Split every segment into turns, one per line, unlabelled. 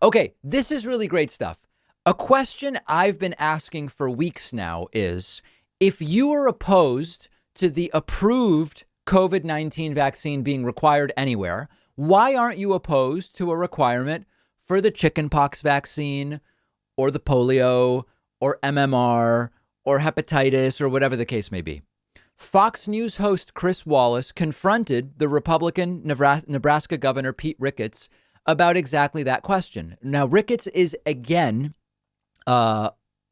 Okay, this is really great stuff. A question I've been asking for weeks now is, if you are opposed to the approved COVID-19 vaccine being required anywhere, why aren't you opposed to a requirement for the chickenpox vaccine or the polio or MMR or hepatitis or whatever the case may be? Fox News host Chris Wallace confronted the Republican Nebraska Governor Pete Ricketts about exactly that question. Now, Ricketts is again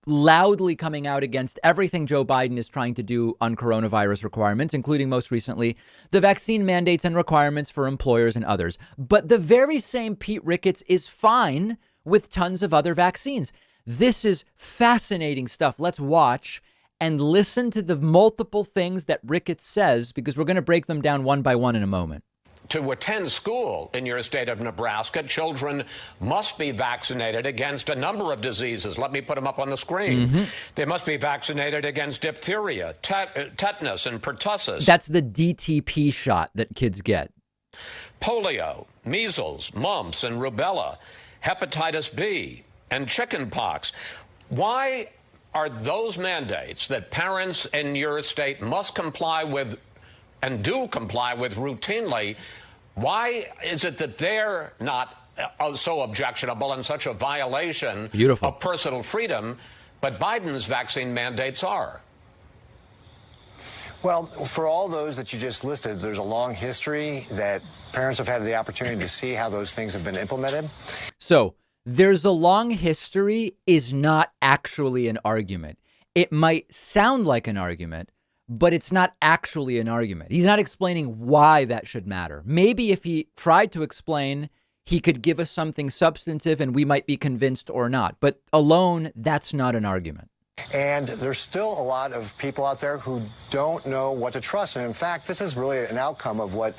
loudly coming out against everything Joe Biden is trying to do on coronavirus requirements, including most recently the vaccine mandates and requirements for employers and others. But the very same Pete Ricketts is fine with tons of other vaccines. This is fascinating stuff. Let's watch and listen to the multiple things that Ricketts says, because we're going to break them down one by one in a moment.
To attend school in your state of Nebraska, children must be vaccinated against a number of diseases. Let me put them up on the screen. They must be vaccinated against diphtheria, tetanus, and pertussis.
That's the DTP shot that kids get.
Polio, measles, mumps, and rubella, hepatitis B, and chickenpox. Why are those mandates that parents in your state must comply with and do comply with routinely, why is it that they're not so objectionable and such a violation of personal freedom, but Biden's vaccine mandates are?
Well, for all those that you just listed, there's a long history that parents have had the opportunity to see how those things have been implemented.
So there's a long history is not actually an argument. It might sound like an argument, but it's not actually an argument. He's not explaining why that should matter. Maybe if he tried to explain, he could give us something substantive and we might be convinced or not. But alone, that's not an argument.
And there's still a lot of people out there who don't know what to trust. And in fact, this is really an outcome of what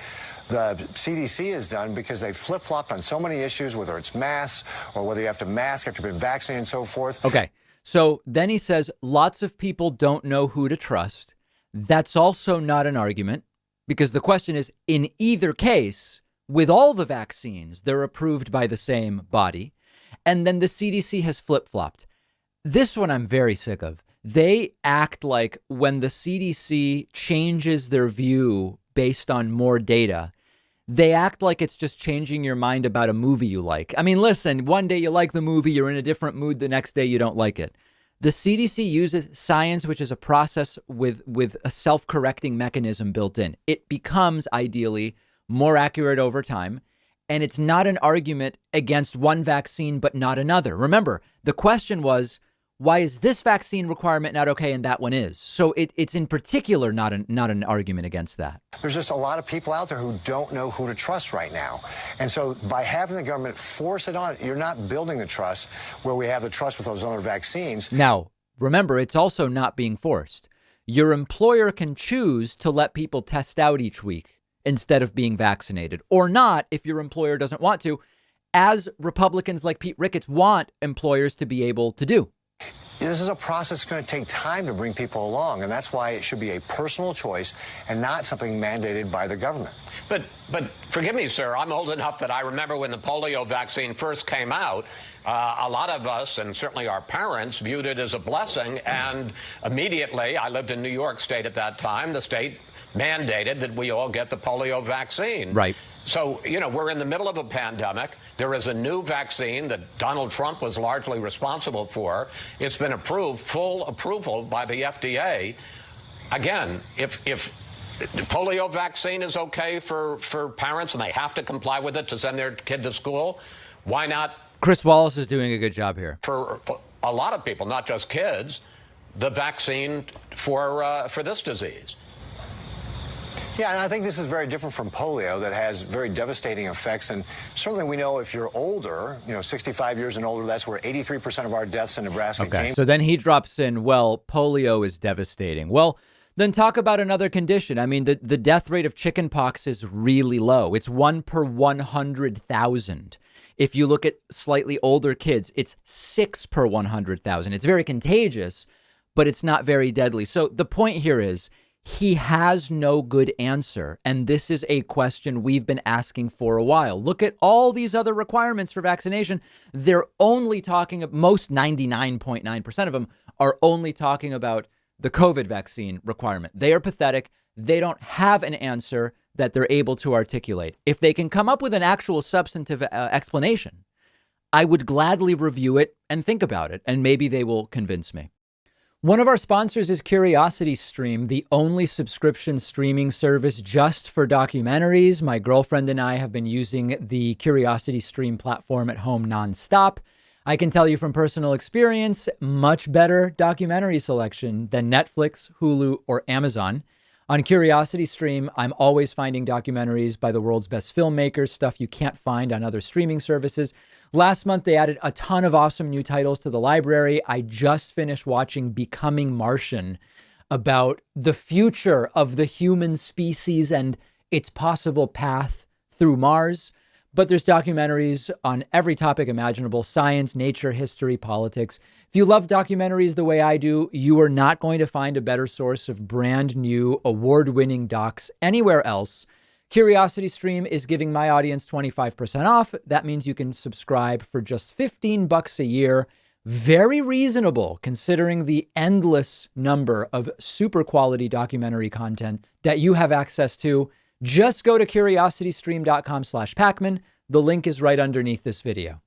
the CDC has done, because they flip-flopped on so many issues, whether it's masks or whether you have to mask after you've been vaccinated and so forth.
Okay, so then he says lots of people don't know who to trust. That's also not an argument, because the question is, in either case, with all the vaccines, they're approved by the same body. And then the CDC has flip-flopped. This one I'm very sick of. They act like when the CDC changes their view based on more data, they act like it's just changing your mind about a movie you like. I mean, listen, one day you like the movie, you're in a different mood, the next day you don't like it. The CDC uses science, which is a process with a self-correcting mechanism built in. It becomes ideally more accurate over time. And it's not an argument against one vaccine, but not another. Remember, the question was, why is this vaccine requirement not okay and that one is? So it's in particular not an argument against that.
There's just a lot of people out there who don't know who to trust right now. And so by having the government force it on, you're not building the trust where we have the trust with those other vaccines.
Now, remember, it's also not being forced. Your employer can choose to let people test out each week instead of being vaccinated, or not if your employer doesn't want to, as Republicans like Pete Ricketts want employers to be able to do.
This is a process that's going to take time to bring people along, and that's why it should be a personal choice and not something mandated by the government.
But forgive me, sir, I'm old enough that I remember when the polio vaccine first came out, a lot of us, and certainly our parents, viewed it as a blessing, and immediately, I lived in New York State at that time, the state mandated that we all get the polio vaccine.
Right.
So, you know, we're in the middle of a pandemic. There is a new vaccine that Donald Trump was largely responsible for. It's been approved, full approval by the FDA. Again, if the polio vaccine is okay for parents and they have to comply with it to send their kid to school, why not?
Chris Wallace is doing a good job here.
For a lot of people, not just kids, the vaccine for this disease.
Yeah, and I think this is very different from polio that has very devastating effects. And certainly we know if you're older, 65 years and older, that's where 83% of our deaths in Nebraska came.
So then he drops in, well, polio is devastating. Well, then talk about another condition. I mean, the death rate of chickenpox is really low. It's 1 per 100,000. If you look at slightly older kids, it's 6 per 100,000. It's very contagious, but it's not very deadly. So the point here is, He has no good answer. And this is a question we've been asking for a while. Look at all these other requirements for vaccination. They're only talking, most 99.9% of them are only talking about the COVID vaccine requirement. They are pathetic. They don't have an answer that they're able to articulate. If they can come up with an actual substantive explanation, I would gladly review it and think about it, and maybe they will convince me. One of our sponsors is CuriosityStream, the only subscription streaming service just for documentaries. My girlfriend and I have been using the CuriosityStream platform at home nonstop. I can tell you from personal experience, much better documentary selection than Netflix, Hulu, or Amazon. On CuriosityStream, I'm always finding documentaries by the world's best filmmakers, stuff you can't find on other streaming services. Last month, they added a ton of awesome new titles to the library. I just finished watching Becoming Martian, about the future of the human species and its possible path through Mars. But there's documentaries on every topic imaginable: science, nature, history, politics. If you love documentaries the way I do, you are not going to find a better source of brand new, award-winning docs anywhere else. CuriosityStream is giving my audience 25% off. That means you can subscribe for just $15 a year. Very reasonable considering the endless number of super quality documentary content that you have access to. Just go to curiositystream.com/Pacman. The link is right underneath this video.